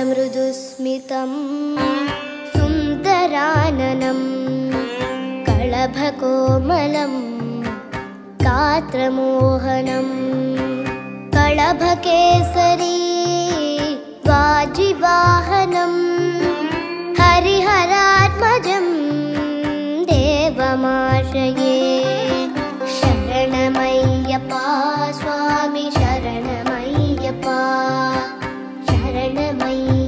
कलमृदुस्मितं सुन्दराननं कलभकोमलं गात्रमोहनं कलभकेसरी वाजिवाहनं हरिहरात्मजं देवमाश्रये शरणमय्यप्पा स्वामी शरणमय्यप्पा शरणमय्यप्पा